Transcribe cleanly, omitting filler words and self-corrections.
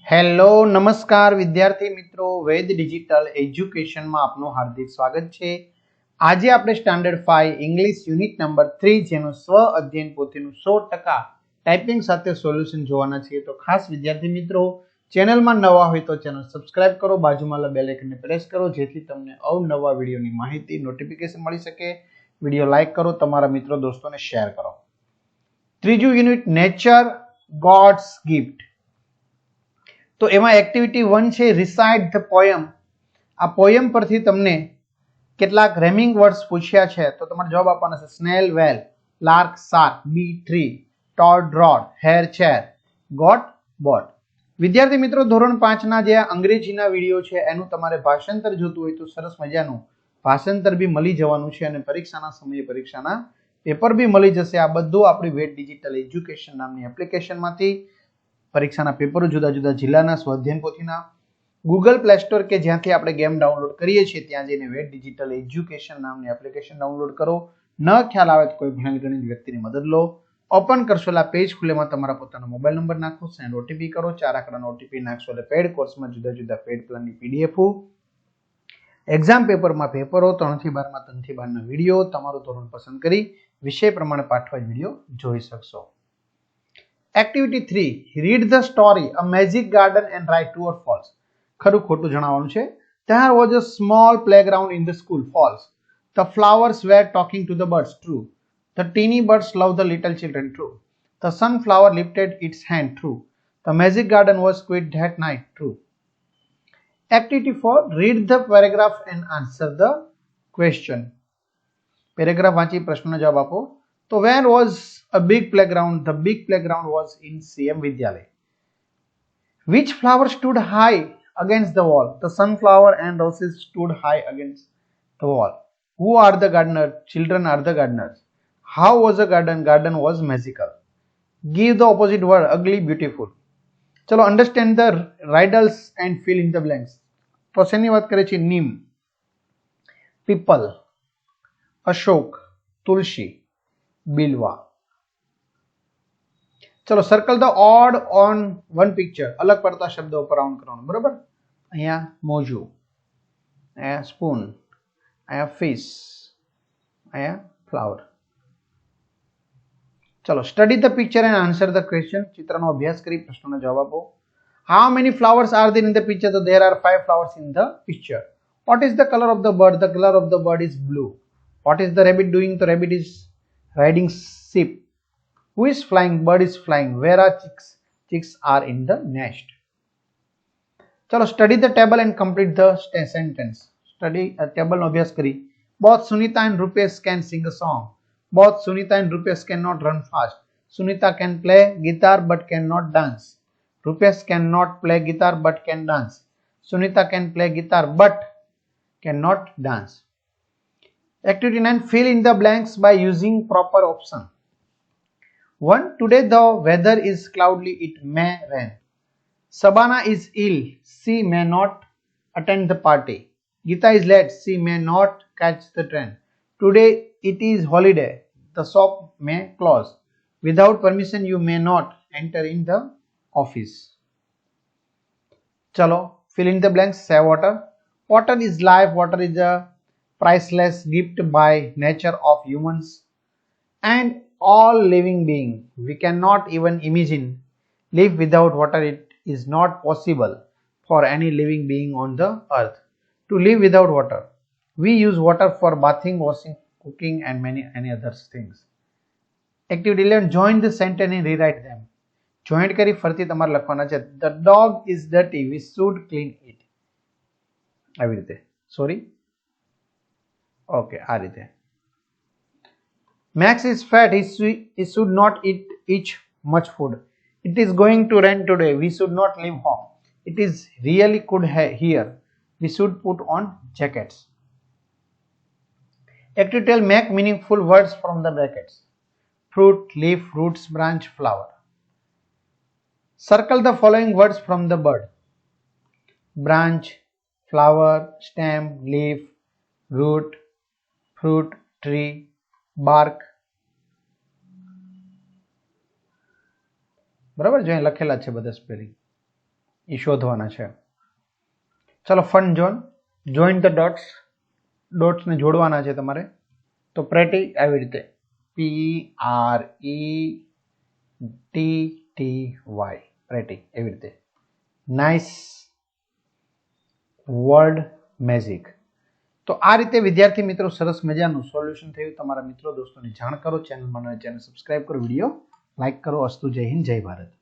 Hello નમસ્કાર વિદ્યાર્થી મિત્રો, વેદ ડિજિટલ એજ્યુકેશનમાં આપનું હાર્દિક સ્વાગત છે. આજે આપણે સ્ટાન્ડર્ડ 5 ઇંગ્લિશ યુનિટ નંબર 3 જેનું સ્વ અધ્યયન પોથીનું 100% ટાઈપિંગ સાથે સોલ્યુશન જોવાના છીએ. તો ખાસ વિદ્યાર્થી મિત્રો, ચેનલમાં નવા હોય તો ચેનલ સબસ્ક્રાઇબ કરો, બાજુમાં બેલ આઇકનને પ્રેસ કરો જેથી તમને અવનવા વિડીયોની માહિતી નોટિફિકેશન મળી શકે. વિડીયો લાઈક કરો, તમારા મિત્રો દોસ્તોને શેર કરો. ત્રીજું યુનિટ નેચર ગોડ્સ ગિફ્ટ. તો એમાં એક્ટિવિટી 1 છે રિસાઇટ ધ પોયમ. આ પોયમ પરથી તમને કેટલાક રેમિંગ વર્ડ્સ પૂછ્યા છે તો તમારે જવાબ આપવાના છે. Snail well, lark shark, bee tree, toad road, hair chair, goat boat. વિદ્યાર્થી મિત્રો, ધોરણ 5 ના જે અંગ્રેજીના વિડીયો છે એનું તમારે ભાષાંતર જોતું હોય તો સરસ મજાનું ભાષાંતર બી મળી જવાનું છે અને પરીક્ષાના સમયે પરીક્ષાના પેપર બી મળી જશે. આ બધું આપણી વેદ ડિજિટલ એજ્યુકેશન નામની એપ્લિકેશનમાંથી પરીક્ષાના પેપરો જુદા જુદા જિલ્લાના સ્વાધ્યાયન પોથીના ગૂગલ પ્લે સ્ટોર કે જ્યાંથી આપણે ગેમ ડાઉનલોડ કરીએ છીએ ત્યાં જઈને વેદ ડિજિટલ એજ્યુકેશન નામની એપ્લિકેશન ડાઉનલોડ કરો. ન ખ્યાલ આવે તો કોઈ ભણેલ ગણિત વ્યક્તિની મદદ લો. ઓપન કરશો એટલે પેજ ખુલેમાં તમારા પોતાનો મોબાઈલ નંબર નાખો, સેન્ડ ઓટીપી કરો, 4 આંકડાનો ઓટીપી નાખશો એટલે પેડ કોર્સમાં જુદા જુદા પેડ પ્લાનની પીડીએફ, એક્ઝામ પેપરમાં પેપરો, 3 થી 12 માં 3 થી 12 ના વિડીયો, તમારું ધોરણ પસંદ કરી વિષય પ્રમાણે પાઠવાઇઝ વિડીયો જોઈ શકશો. Activity 3 read the story a magic garden and write true or false. ખરું ખોટું જણાવવાનું છે. There was a small playground in the school. False. The flowers were talking to the birds. True. The teeny birds loved the little children. True. The sunflower lifted its hand. True. The magic garden was quiet that night. True. Activity 4 read the paragraph and answer the question. Paragraph વાંચી પ્રશ્નનો જવાબ આપો. તો where was a big playground? The big playground was in CM Vidyalaya. Which flower stood high against the wall? The sunflower and roses stood high against the wall. Who are the gardeners? Children are the gardeners. How was the garden? Garden was magical. Give the opposite word. Ugly, beautiful. ચલો understand the riddles and fill in the blanks. તો શેની વાત કરે છે? નીમ, people, Ashok, તુલસી, બિલવા. ચલો circle the odd on one picture. અલગ પડતા શબ્દો ઉપર રાઉન્ડ કરવાનું. બરાબર. અહીંયા મોજું, અહીંયા સ્પૂન, અહીંયા ફિશ, અહીંયા ફ્લાવર. ચલો study the picture and answer the question. ચિત્રનો અભ્યાસ કરી પ્રશ્નનો જવાબ આપો. How many flowers are there in the picture? તો there are 5 flowers in the picture. What is the color of the bird? The color of the bird is blue. What is the rabbit doing? The rabbit is riding sheep. Who is flying? Bird is flying. Where are chicks? Chicks are in the nest. ચલો study the table and complete the sentence. Study table નો અભ્યાસ કરી. Both Sunita and Rupesh can sing a song. Both Sunita and Rupesh can not run fast. Sunita can play guitar but can not dance. Rupesh can not play guitar but can dance. Sunita can play guitar but can not dance. Activity 9 fill in the blanks by using proper option. 1. Today the weather is cloudy, it may rain. Sabana is ill, she may not attend the party. Geeta is late, she may not catch the train. Today it is holiday, the shop may close. Without permission you may not enter in the office. Chalo fill in the blanks. Save water. Water is life, water is a priceless gift by nature of humans and all living beings. We cannot even imagine life without water. It is not possible for any living being on the earth to live without water. We use water for bathing, washing, cooking and many other things. Activity 11 join the sentence and rewrite them. Joint કરી ફરતી તમારે લખવાના છે. The dog is dirty, we should clean it. આવી રીતે. Sorry. Okay, આ રીતે. Max is fat, he should not eat much food. It is going to rain today, we should not leave home. It is really cold here, we should put on jackets. Activity 12 make meaningful words from the brackets. Fruit, leaf, roots, branch, flower. Circle the following words from the bird: branch, flower, stem, leaf, root, fruit, tree, bark. બરાબર, જો લખેલા છે બધા spelling. એ શોધવાના છે. ચલો fun zone, joint the dots, ડોટ્સને જોડવાના છે તમારે. તો પ્રેટી આવી રીતે PRETTY પ્રેટી એવી રીતે. Nice, word, magic. તો આ રીતે વિદ્યાર્થી મિત્રો સરસ મજાનું સોલ્યુશન થયું. તમારા મિત્રો દોસ્તોને જાણ કરો, ચેનલ સબસ્ક્રાઇબ કરો, વિડીયો લાઈક કરો. અસ્તુ, જય હિન્દ, જય ભારત.